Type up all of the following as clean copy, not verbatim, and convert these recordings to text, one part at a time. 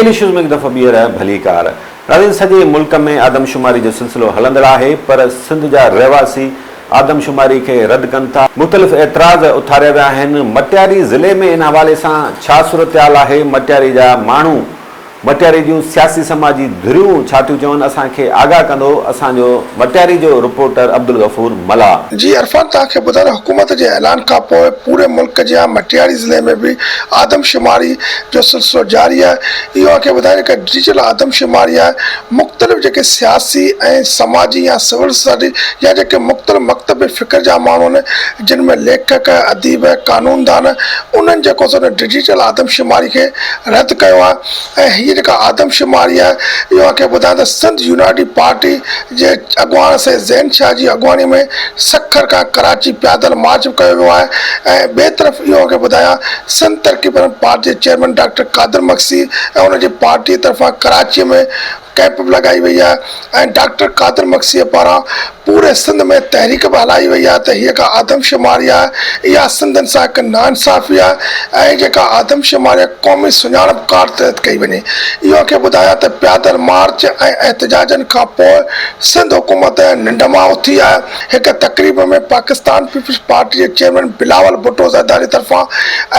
Real issues में एक दफ़ा ॿीहर भली कार। नाज़रीन, सॼे मुल्क में आदमशुमारी जो सिलसिलो हलंदड़ आहे, पर सिंध जा रहवासी आदमशुमारी के रद्द कनि था। मुख़्तलिफ़ एतराज़ उथारिया विया आहिनि। मटियारी ज़िले में इन हवाले सां छा सूरतहाल आहे, मटियारी जा माण्हू, मटियारी जूं सियासी समाजी धुरियूं छा थियूं चवनि, असांखे आगाह कंदो असांजो मटियारी जो रिपोर्टर अब्दुल गफूर मला। जी इरफान, तव्हांखे ॿुधायो, हुकूमत जे ऐलान खां पोइ पूरे मुल्क जे मटियारी ज़िले में भी आदमशुमारी जो सिलसिलो जारी आहे। इहो असांखे ॿुधायो कि डिजिटल आदमशुमारी आहे। मुख़्तलिफ़ जेके सियासी ऐं समाजी या सिविल सोसाइटी या जेके मुख़्तलिफ़ मकतब फ़िक्र जा माण्हू आहिनि, जिन में लेखक, अदीब, कानूनदान, उन्हनि जेको डिजिटल आदमशुमारी खे रद्द कयो आहे। ऐं हीअ जेका आदमशुमारी आहे, इहो असांखे ॿुधायो त सिंध यूनाइटेड पार्टी जे अॻवान से ज़ैन शाह जी अॻवानी में सखर का कराची पैदल मार्च कयो वियो आहे। ऐं ॿिए तरफ़ इहो खे ॿुधायां, सिंध तरक़ी पार्टी जे चेयरमैन डॉक्टर कादिर मक्सी ऐं उनजी पार्टी तरफ़ां कराची में कैंप लॻाई वई आहे। ऐं डॉक्टर कादिर मक्सीअ पारां पूरे सिंध में तहरीक बि हलाई वई आहे त हीअ का आदमशुमारी आहे, इहा सिंधनि सां हिकु नाइंसाफ़ी आहे ऐं जेका आदमशुमारी क़ौमी सुञाणप कार्ड तहत कई वञे। इहो खे ॿुधायां त पैदल मार्च ऐं एहतजाजनि खां पोइ सिंध हुकूमत निंड मां उथी आहे। हिकु तक़रीब में पाकिस्तान पीपल्स पार्टी जे चेयरमैन बिलावल भुट्टो ज़रदारी तरफ़ां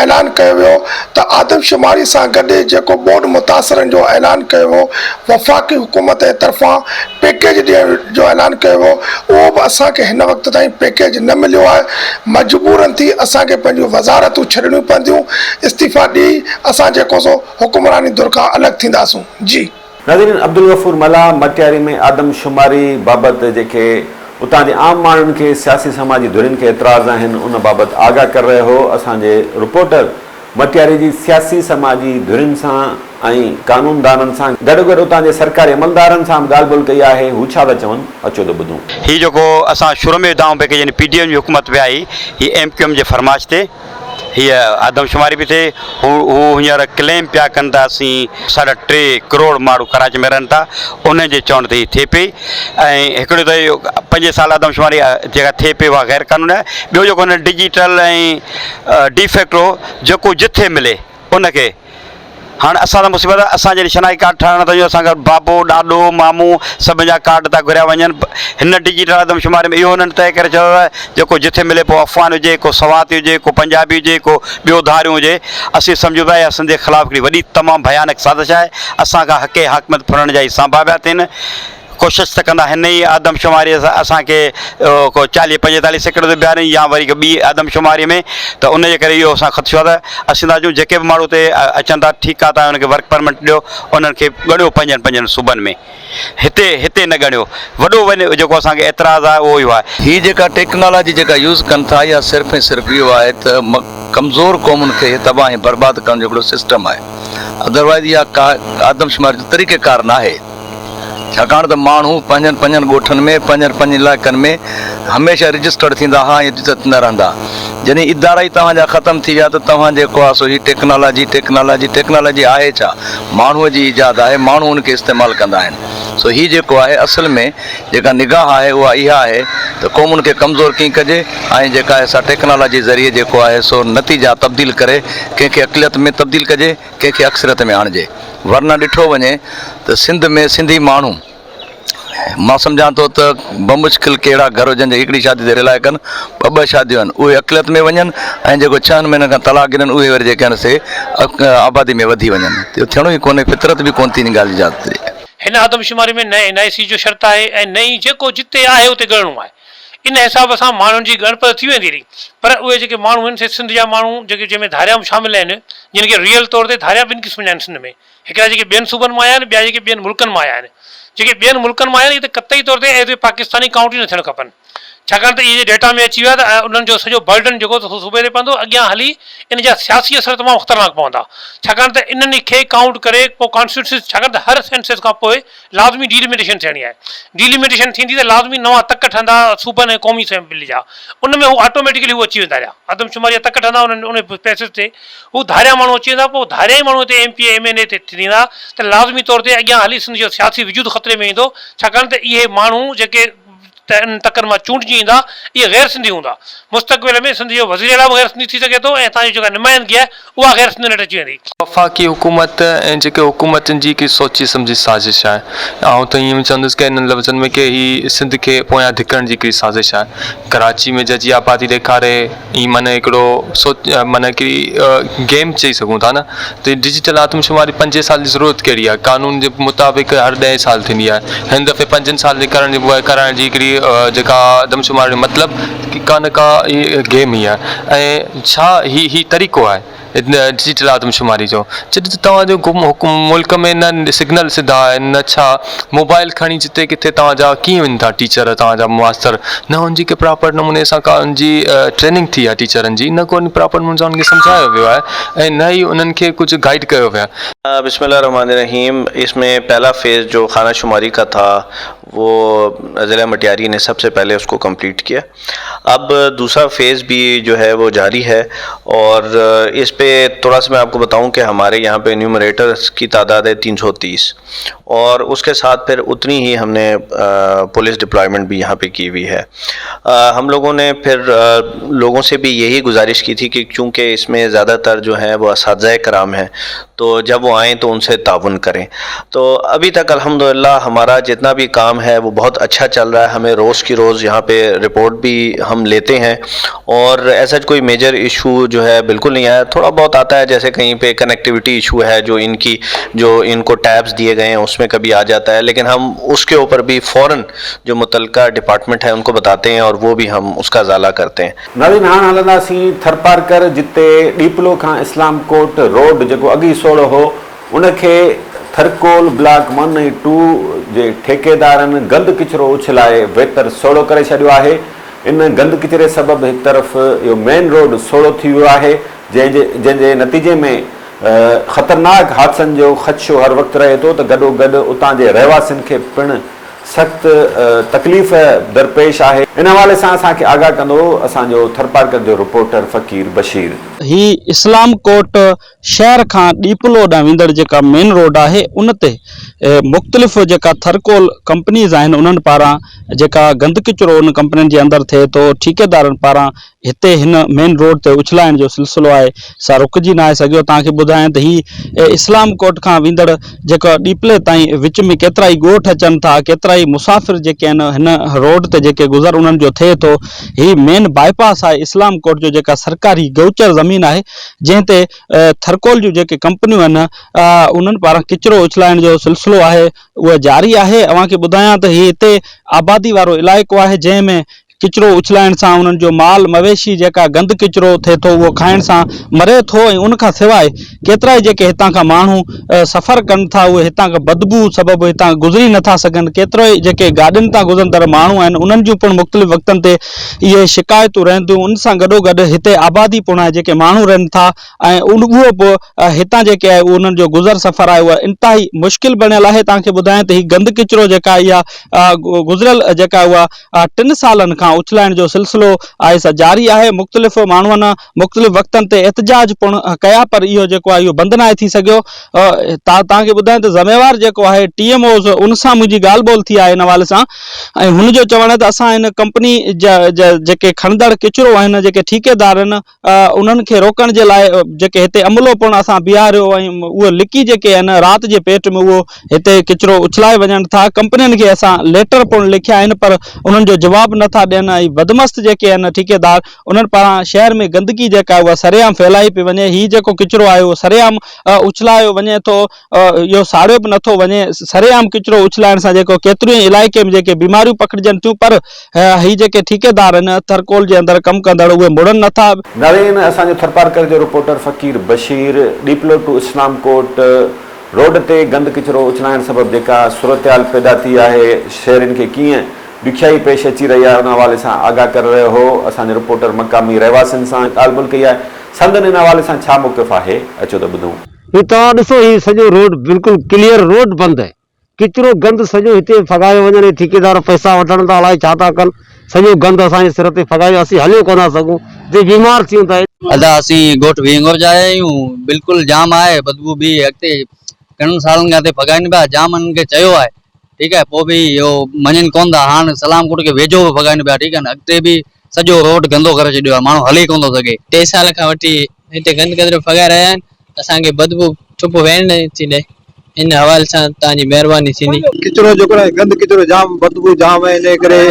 ऐलान कयो वियो त आदमशुमारी सां गॾु जेको बोर्ड मुतासिरनि जो ऐलान कयो हो, वफ़ाक़ी हुकूमत जे तरफ़ां पैकेज ॾियण जो ऐलान कयो हो, उहो बि असांखे हिन वक़्त ताईं पैकेज न मिलियो आहे। मजबूरन थी असांखे पंहिंजूं वज़ारतूं छॾणियूं पवंदियूं। इस्तीफ़ा ॾेई असां जेको सो हुकुमरानी दुर खां अलॻि थींदासूं। जी नाज़रीन, अब्दुल गफूर मला मटियारी में आदमशुमारी बाबति जेके उतां जे आम माण्हुनि खे, सियासी समाजी धुरियुनि खे एतिराज़ आहिनि, उन बाबति आगाह करे रहियो हो असांजे रिपोर्टर। मटियारी जी सियासी समाजी धुरियुनि सां ऐं कानूनदाननि सां गॾोगॾु उतां जे सरकारी अमलदारनि सां बि ॻाल्हि ॿोल कई आहे। हू छा था चवनि, अचो त ॿुधूं। हीउ जेको असां शुरू में विधाऊं पई कि PDM जी हुकूमत बि आई, हीअ MQM जे फरमाइश ते हीअ आदमशुमारी बि थिए। हू हींअर क्लेम पिया कनि था असीं 3.5 करोड़ माण्हू कराची में रहनि था, उन जे चवण ते हीअ थिए पई। ऐं हिकिड़ो त इहो 5 साल आदमशुमारी जेका थिए पई उहा गैर कानूनी आहे। ॿियो जेको हुन डिजिटल ऐं डिफेक्टो जेको जिथे मिले उनखे हाणे असां त मुसीबत आहे, असां जॾहिं शनाई कार्ड ठाहिण था वञूं, असांखे बाबो, ॾाॾो, मामू सभिनि जा कार्ड था घुरिया वञनि। हिन डिजिटल आदमशुमारी में इहो हुननि तइ करे चयो आहे जेको जिथे मिले, पोइ अफ़वान हुजे, को सवाती हुजे, को पंजाबी हुजे, को ॿियो धारियूं हुजे, असीं सम्झूं था इहा सिंध जे ख़िलाफ़ु हिकिड़ी वॾी तमामु भयानक साज़िश आहे। असांखां हक़े हाकमियत फुरण जा ई सांभा पिया थियनि। कोशिशि त कंदा हिन ई आदमशुमारीअ सां असांखे को 40-45 सेकंड ते ॿियारनि या वरी ॿी आदमशुमारी में, त उनजे करे इहो असां ख़दशो आहे त असीं था चऊं जेके बि माण्हू हिते अचनि था, ठीकु आहे, तव्हां हुनखे वर्क परमिट ॾियो, उन्हनि खे ॻणियो 5 सूबनि में, हिते न ॻणियो। वॾो वञे जेको असांखे एतिराज़ आहे उहो ई आहे। हीअ जेका टेक्नोलॉजी जेका यूज़ कनि था, इहा सिर्फ़ु ऐं सिर्फ़ु इहो आहे त कमज़ोर क़ौमुनि खे तबाह ऐं बर्बादु करण जो हिकिड़ो सिस्टम आहे। अदरवाइज़ इहा आदमशुमारी जो तरीक़ेकार न आहे। छाकाणि त माण्हू पंहिंजनि ॻोठनि में, पंहिंजनि इलाइक़नि में हमेशह रजिस्टर्ड थींदा हुआ ऐं इज़त न रहंदा। जॾहिं इदारा ई तव्हांजा ख़तमु थी विया त तव्हां जेको आहे सो हीअ टेक्नोलॉजी आहे छा? माण्हूअ जी ईजाद आहे, माण्हू उनखे इस्तेमालु कंदा आहिनि। सो हीअ जेको आहे असल में जेका निगाह आहे उहा इहा आहे त क़ौमुनि खे कमज़ोर कीअं कजे ऐं जेका आहे सा टेक्नोलॉजी ज़रिए जेको आहे सो नतीजा तब्दील करे कंहिंखे अक़लियत में तब्दील कजे, कंहिंखे अक्सरियत में आणिजे। वरना ॾिठो वञे त सिंध में सिंधी माण्हू, मां सम्झां थो त बमुश्किल कहिड़ा घर हुजनि हिकिड़ी शादी ते रिलाए कनि, ॿ शादियूं आहिनि, उहे अक़लियत में वञनि ऐं जेको 6 महीननि खां तलाक ॾियनि उहे वरी जेके आहिनि से आबादी में वधी वञनि। त थियणो ई कोन्हे, फितरत बि कोन थी इन ॻाल्हि जी इजाज़त ॾिए। हिन आदमशुमारी में नए NIC जो शर्त आहे ऐं नई जेको जिते आहे उते ॻणिणो आहे। इन हिसाब सां माण्हुनि जी ॻणप थी वेंदी रही, पर उहे जेके माण्हू आहिनि से सिंध जा माण्हू जेके जंहिंमें धारिया शामिल आहिनि, जिन खे रियल तौर ते धारिया 2 क़िस्म जा आहिनि सिंध में। हिकिड़ा जेके ॿियनि सूबनि मां आया आहिनि, ॿिया जेके ॿियनि मुल्कनि मां आया आहिनि। जेके ॿियनि मुल्कनि मां आया आहिनि, इहे त क़तई तौर ते एज़ ए पाकिस्तानी काउंट ई न थियणु खपनि। छाकाणि त इहे डेटा में अची विया त उन्हनि जो सॼो बर्डन जेको सूबे ते पवंदो, अॻियां हली इन जा सियासी असर तमामु ख़तरनाक पवंदा। छाकाणि त इन्हनि खे काउंट करे पोइ कॉन्स्टिट्यूंसी, छाकाणि त हर सेंसस खां पोइ लाज़मी डीलिमिटेशन थियणी आहे। डीलिमिटेशन थींदी त लाज़मी नवां तक ठहंदा सूबनि ऐं क़ौमी असेंबली जा। उन में हू ऑटोमेटिकली हू अची वेंदा रहिया। आदमशुमारी जा तक ठहंदा, उन बेसिस ते हू धारिया माण्हू अची वेंदा। पोइ धारिया ई माण्हू हिते MP MNA ते थींदा त लाज़मी तौर ते अॻियां हली सिंध जो सियासी वजूद ख़तरे में ईंदो। छाकाणि त इहे माण्हू जेके त इन तकनि मां चूंडिजी ईंदा, इहे गैर सिंधी हूंदा। मुस्तक़बिल में सिंध जो वज़ीर आला बि गैर सिंधी थी सघे थो ऐं तव्हांजी जेका नुमाइंदगी आहे उहा गैर सिंधी न अची वेंदी। वफ़ाक़ी हुकूमत ऐं जेके हुकूमतनि जी हिकिड़ी सोची सम्झी साज़िश आहे। ऐं त ईअं चवंदुसि की इन्हनि लफ़्ज़नि में की हीअ सिंध खे पोयां धिकण जी हिकिड़ी साज़िश आहे। कराची में जजी आबादी ॾेखारे ई माना हिकिड़ो माना हिकिड़ी गेम चई सघूं था न। त डिजिटल आदमशुमारी 5 साल जी ज़रूरत कहिड़ी आहे? कानून जे मुताबिक़ हर 10 साल थींदी आहे। हिन दफ़े 5 साल जी करण जी हिकिड़ी जेका आदमशुमारी जो मतिलबु का न का गेम ई आहे। ऐं छा ही तरीक़ो आहे डिजिटल आदमशुमारी जो? जॾहिं तव्हांजो मुल्क में न सिग्नल सिधा आहे, न छा मोबाइल खणी जिते किथे तव्हांजा कीअं वञनि था टीचर, तव्हांजा मास्तर, न हुनजी के प्रॉपर नमूने सां का हुनजी ट्रेनिंग थी आहे टीचरनि जी, न को प्रॉपर नमूने सां उनखे सम्झायो वियो आहे ऐं न ई उन्हनि खे कुझु गाइड कयो वियो आहे। बिस्मिल्लाहिर्रहमानिर्रहीम। इसमें पहला फ़ेज़ जो खाना शुमारी का था वो ज़िला मटियारी ने सबसे पहले उसको कंप्लीट किया। अब दूसरा फ़ेज़ भी जो है वो जारी है और इस पे थोड़ा सा मैं आपको बताऊं कि हमारे यहाँ पे न्यूमरेटर्स की तादाद है 330 और उसके साथ फिर उतनी ही हमने पुलिस डिप्लॉयमेंट भी यहाँ पे की हुई है। हम लोगों ने फिर लोगों से भी यही गुजारिश की थी कि चूँकि इसमें ज़्यादातर जो है वो असातिज़ाए कराम हैं, तो जब वो आएँ तो उनसे ताउन करें। तो अभी तक अल्हम्दुलिल्लाह हमारा जितना भी काम है वो बहुत अच्छा चल रहा है। हमें रोज़ की रोज़ यहाँ पे रिपोर्ट भी हम लेते हैं और ऐसा कोई मेजर इशू जो है बिल्कुल नहीं आया। थोड़ा बहुत आता है, जैसे कहीं पे कनेक्टिविटी इशू है जो इनको टैब्स दिए गए हैं उसमें कभी आ जाता है, लेकिन हम उसके ऊपर भी फ़ौरन जो मुतल्लिका डिपार्टमेंट है उनको बताते हैं और वो भी हम उसका ज़ाला करते हैं। नाज़रीन, हाणे हलंदासीं थरपारकर, जिते डीपलो खां इस्लाम कोट रोड जेको अॻी सोड़ो हो उनखे थरकोल ब्लॉक 1 ऐं 2 जे ठेकेदारनि गंद किचिरो उछलाए बहितर सोड़ो करे छॾियो आहे। इन गंद किचिरे सबबु हिकु तरफ़ इहो मेन रोड सोड़ो थी वियो आहे, जंहिंजे नतीजे में ख़तरनाक हादसनि जो ख़दशो हर वक़्तु रहे थो, त गॾोगॾु उतां जे रहवासियुनि खे पिणु सख़्त तकलीफ़ दरपेश आहे। इन हवाले सां असांखे आगाह कंदो असांजो थरपारकर जो रिपोर्टर फ़कीर बशीर। ही इस्लाम कोट शहर खां डीपलो ॾांहुं वेंदड़ जेका मेन रोड आहे उन ते मुख़्तलिफ़ जेका थरकोल कंपनीज़ आहिनि उन्हनि पारां जेका गंद किचिरो उन कंपनियुनि जे अंदरि थिए थो, ठेकेदारनि पारां हिते हिन मेन रोड ते उछलाइण जो सिलसिलो आहे सा रुकिजी न आहे सघियो। तव्हांखे ॿुधायां त ही इस्लाम कोट खां वेंदड़ जेका डीपले ताईं विच में केतिरा ई ॻोठ अचनि था, केतिरा ई मुसाफ़िर जेके आहिनि हिन रोड ते जेके गुज़र उन्हनि जो थिए थो। ही मेन बाईपास आहे इस्लाम कोट जो, जेका सरकारी गौचर ज़मीन आहे जंहिं ते थरकोल जूं जेके कंपनियूं आहिनि उन्हनि पारां किचिरो उछलाइण जो सिलसिलो आहे उहा जारी आहे। अव्हांखे ॿुधायां त ही हिते आबादी वारो इलाइक़ो आहे जंहिंमें किचिरो उछलाइण सां उन्हनि जो माल मवेशी जेका गंद किचिरो थिए थो उहो खाइण सां मरे थो ऐं उनखां सवाइ केतिरा ई जेके हितां खां माण्हू सफ़र कनि था उहे हितां खां बदबू सबबु हितां गुज़री नथा सघनि। केतिरो ई जेके गाॾियुनि तां गुज़रंदड़ माण्हू आहिनि उन्हनि जूं पिणु मुख़्तलिफ़ वक़्तनि ते इहे शिकायतूं रहंदियूं। उन सां गॾोगॾु हिते आबादी पिणु आहे, जेके माण्हू रहनि था ऐं उहो बि हितां जेके आहे उहो उन्हनि जो गुज़र सफ़र आहे उहा इंतिहाई मुश्किल बणियल आहे। तव्हांखे ॿुधायां त हीउ गंद किचिरो जेका इहा गुज़िरियल जेका उहा 3 सालनि खां उछलाइण जो सिलसिलो आहे सा जारी आहे। मुख़्तलिफ़ माण्हुनि मुख़्तलिफ़ वक़्तनि ते एहतजाज पिणु कया, पर इहो जेको आहे इहो बंदि न आहे थी सघियो। तव्हांखे ॿुधायां त ज़िम्मेवार जेको आहे TMOs उन सां मुंहिंजी ॻाल्हि ॿोल थी आहे इन हवाले सां, ऐं हुनजो चवणु आहे त असां हिन कंपनी जेके खणंदड़ किचिरो आहिनि, जेके ठेकेदार आहिनि, उन्हनि खे रोकण जे लाइ जेके हिते अमलो पिणु असां बीहारियो ऐं उहे लिकी जेके आहिनि राति जे पेट में उहो हिते किचिरो उछलाए वञनि था। कंपनियुनि खे असां लेटर पिणु लिखिया आहिनि पर उन्हनि जो जवाबु नथा ॾियनि। ऐं बदमस्त जेके आहिनि ठेकेदार उन्हनि पारां शहर में गंदगी जेका उहा सरेआम फैलाई पई वञे। हीउ जेको किचिरो आहे उहो सरेआम उछलायो वञे थो, इहो साड़ियो बि नथो वञे। सरेआम किचिरो उछलाइण सां जेको केतिरियूं ई इलाइक़े में जेके बीमारियूं पकड़जनि थियूं, पर हीउ जेके ठेकेदार आहिनि थरकोल जे अंदरि कमु कंदड़ उहे मुड़नि नथा। नाज़रीन, असांजो थरपारकर जो रिपोर्टर फ़कीर Bashir डीपलो to Islam coat road ते गंद किचिरो उछलाइण सबबु जेका सूरतहाल पैदा थी आहे, शहरनि खे कीअं ॾुखियाई पेश अची रही आहे उन हवाले सां आगाह करे रहियो हो असांजो रिपोर्टर मक़ामी रहवासियुनि सां ॻाल्हि ॿोल कई आहे। संदन इन हवाले सां छा मौक़िफ़ आहे, अचो त ॿुधूं। ही तव्हां ॾिसो, ही सॼो रोड बिल्कुलु क्लियर रोड बंदि आहे। किचिरो गंद सॼो हिते फगायो वञे, ठेकेदार पैसा वठण था, अलाए छा था कनि, सॼो गंद असांजे सिर ते फगायो, असीं हलियो कोन था सघूं, ते बीमार थियूं था। अदा असीं ॻोठ वेंगुर जा आहियूं, बिल्कुलु जाम आहे, बदबू बि अॻिते घणनि सालनि खां हिते फगाइनि पिया। जाम उन्हनि खे चयो आहे ठीक है पोइ बि इहो मञनि कोन था। हाणे सलामकोट खे वेझो बि भॻाइनि पिया, ठीकु आहे न। अॻिते बि सॼो रोड गंदो करे छॾियो आहे, माण्हू हली कोन थो सघे। 3 साल खां वठी हिते गंद कचरो फॻाए रहिया आहिनि, असांखे बदबू चुप वेहण न थी ॾे। इन हवाले सां तव्हांजी महिरबानी थींदी। किचरो जेको आहे गंद किचरो जाम बदबू जाम आहे, इन करे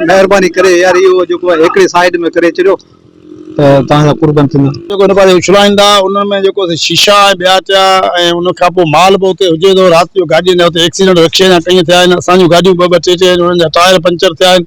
महिरबानी करे यार इहो जेको आहे हिकिड़ी साइड में करे छॾियो त तव्हांजा कुर्बन थींदा। जेको हिन पासे उछलाईंदा उन में जेको शीशा ऐं ॿिया थिया ऐं उन खां पोइ माल बि हुते हुजे थो। राति जो गाॾियुनि जा हुते एक्सीडेंट रिक्शे जा कई थिया आहिनि, असांजूं गाॾियूं ॿ टे टे हुननि जा टायर पंचर थिया आहिनि।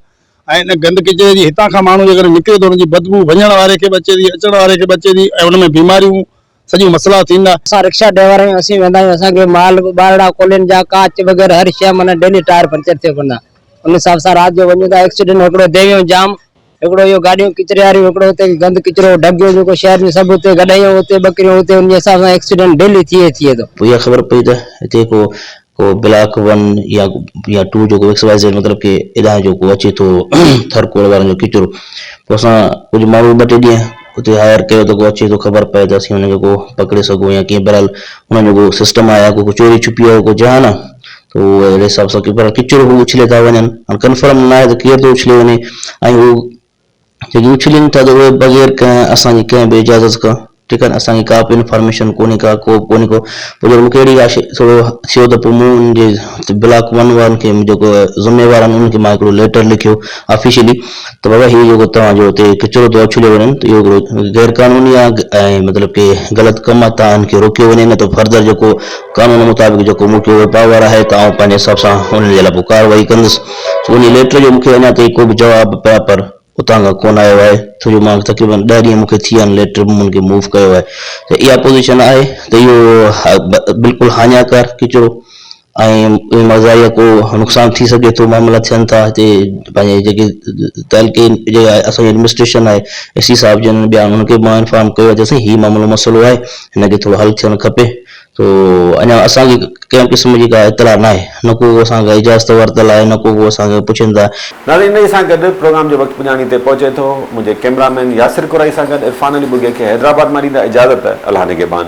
ऐं इन गंद किचरे जी हितां खां माण्हू जेकर निकिरे थो, हुनजी बदबू वञण वारे खे बि अचे थी, अचण वारे खे बि अचे थी, ऐं हुन में बीमारियूं सॼियूं मसइला थींदा। असां रिक्शा ड्राइवर आहियूं, असीं वेंदा आहियूं, असांखे माल ॿारड़ा कोलिन जा कांच वग़ैरह हर शइ माना डेली टायर पंचर थियो कंदा। उन हिसाब सां राति जो वञूं था, एक्सीडेंट हिकिड़ो देवियो जाम, हिकिड़ो इहो गाॾियूं किचरे वारियूं, हिकिड़ो हुते गंद किचरो ढगियो जेको शहर में सभु हुते गॾायूं, हुते ॿकरियूं हुते, उन हिसाब सां एक्सीडेंट डेली थिए थो। इहा ख़बर पई त हिते को ब्लॉक 1 या 2 जेको XYZ मतिलबु कि एॾां जेको अचे थो थरकोल वारनि जो किचरो, पोइ असां कुझु माण्हू 2-3 ॾींहं उते हायर कयो त को अचे थो, ख़बर पए त असीं हुनजो को पकिड़े सघूं या कीअं। बहरहाल हुनजो को सिस्टम आहे, को चोरी छुपी आहे, को जहा न, त उहो अहिड़े हिसाब सां की पर किचरो हू उछले था वञनि। हाणे कंफर्म न आहे त केरु थो उछले वञे, ऐं हू जेकी उछलनि था त उहे बग़ैर कंहिं असांजी कंहिं बि इजाज़त खां, ठीकु आहे न। असांजी का बि इंफॉर्मेशन कोन्हे को पोइ जब मूंखे अहिड़ी आहे थोरो थियो त पोइ मूं उनजे ब्लॉक 1 वारनि खे जेको ज़िम्मेवार आहिनि उनखे मां हिकिड़ो लेटर लिखियो ऑफिशियली त बाबा हीउ जेको तव्हांजो हुते किचरो थो उछले वञनि त इहो हिकिड़ो गैर क़ानूनी आहे ऐं मतिलबु कि ग़लति कमु आहे, तव्हां हिनखे रोकियो वञे न त फर्दर जेको क़ानून मुताबिक़ जेको मूंखे पावर आहे त आउं पंहिंजे हिसाब सां हुन जे लाइ पोइ कार्रवाई कंदुसि। उन लेटर जो मूंखे अञा ताईं को बि जवाबु पिया पर उतां खां कोन आयो आहे, छो जो मां तक़रीबन 10 ॾींहं मूंखे थी विया आहिनि लेटर उनखे मूव कयो आहे। त इहा पोज़ीशन आहे त इहो बिल्कुलु हानिकारु किचरो ऐं मज़ाइया को नुक़सान थी सघे थो, मामला थियनि था हिते। पंहिंजे जेके तहलके जे असांजी एडमिनिस्ट्रेशन आहे, SC साहिब जन ॿिया हुनखे मां इंफॉर्म कयो आहे त साईं हीउ मामलो मसइलो आहे, हिनखे थोरो हल थियणु खपे। तो अञा असांखे कंहिं क़िस्म जी का इतला न आहे, न को असांखे इजाज़त वरितल आहे, न को असांखे पुछनि था। नाज़रीन, इन सां गॾु प्रोग्राम जो वक़्तु पुॼाणी ते पहुचे थो। मुंहिंजे कैमरामैन यासिर कुरैशी सां गॾु इरफान अली बुगे खे हैदराबाद मां ॾींदा इजाज़त। अल्लाह निगहबान।